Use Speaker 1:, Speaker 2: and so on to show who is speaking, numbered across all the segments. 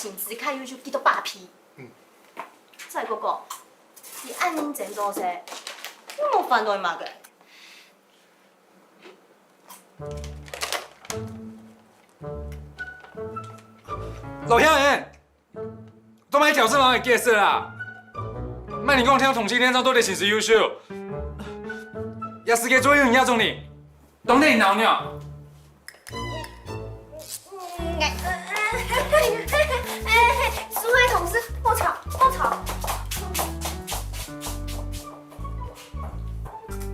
Speaker 1: 薪资较优秀，几多百批。再个讲，伊按恁前做势，我无反对嘛个。
Speaker 2: 老乡诶，都买挑战人的解释啦。莫你讲听同性恋上对你薪资优秀，也是个做有影中你，懂得你闹鸟。
Speaker 1: 诸位同事，莫吵，莫吵。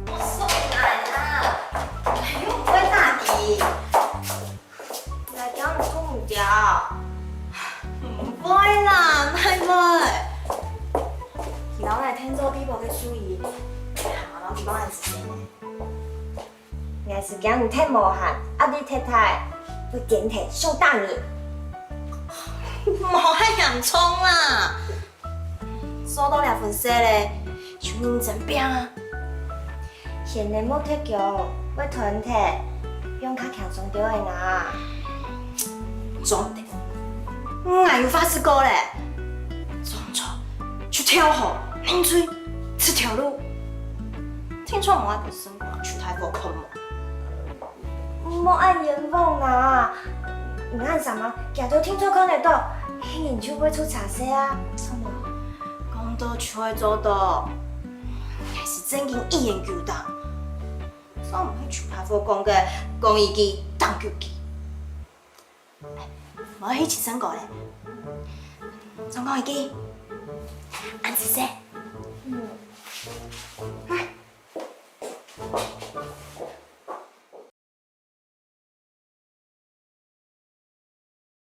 Speaker 1: 我送来啦，哎呦，不会打的，来叫你冲唔掉，唔会啦，唔会。然后来听做比无去注意，好，然后地方很时间呢。应该是叫你太无限，啊你太太会点体受大你。冇遐严重啦，收到2份息咧，就认真拼啊。现在冇退休，要团体，用较轻松就会啦。总的，还有发誓过咧，从头去跳河、饮水、吃条路。听说我的生活去太过空了，莫按言风啦。唔按什么，行到听说讲得到，迄人就会出茶色啊。什么？讲到就会做到，还是正经一言九答。所以唔去出太过讲嘅，讲一句当九句。我去起身过咧，总讲一句，安子说。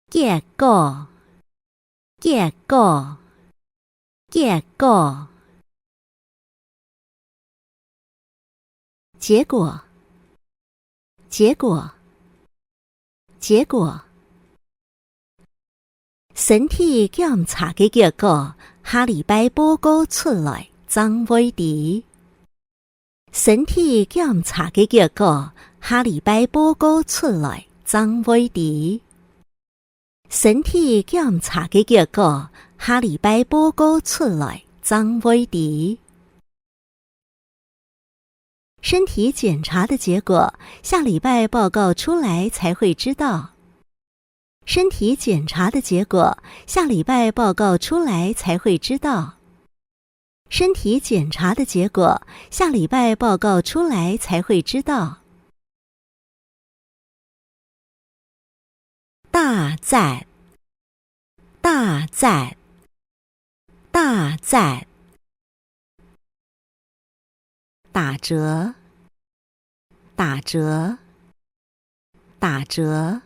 Speaker 3: 结果，结果，结果，结果，结果，结果。身體檢查嘅結果，下禮拜報告出來，將會知。身體檢查嘅結果，下禮拜報告出來，將會知。身體檢查嘅結果，下禮拜報告出來，將會知。身體檢查的結果，下禮拜報告出來才會知道。身體檢查的結果，下禮拜報告出來才會知道。身體檢查的結果，下禮拜報告出來才會知道。大讚，大讚，大讚。打折，打折，打折。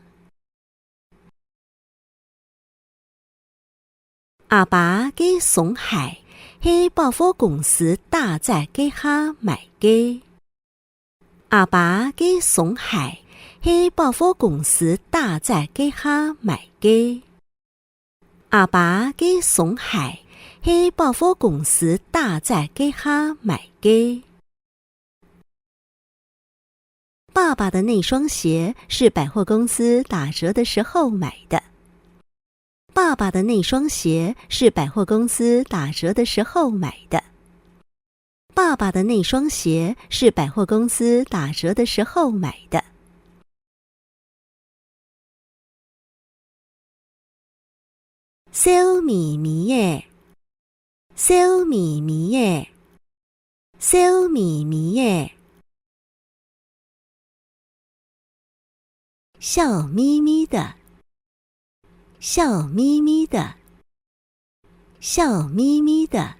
Speaker 3: 阿爸嘅損害係百貨公司打折嘅下買嘅。阿爸嘅損害係百貨公司打折嘅下買嘅。阿爸嘅損害係百貨公司打折嘅下買嘅。爸爸的那雙鞋是百貨公司打折的時候買的。爸爸的那雙鞋是百貨公司打折的時候買的。爸爸的那雙鞋是百貨公司打折的時候買的。笑眯眯的，笑眯眯的，笑眯眯的。笑眯眯的，笑眯眯的，笑眯眯的。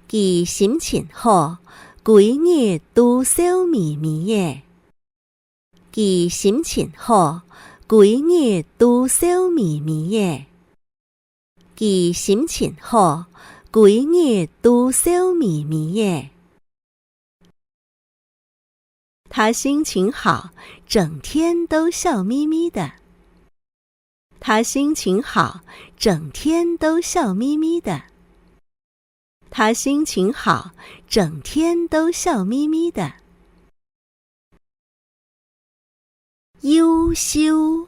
Speaker 3: 佢心情好，規日都笑眯眯的。佢心情好，規日都笑眯眯的。佢心情好，規日都笑眯眯的。他心情好，整天都笑眯眯的。他心情好，整天都笑眯眯的。他心情好，整天都笑眯眯的。優秀。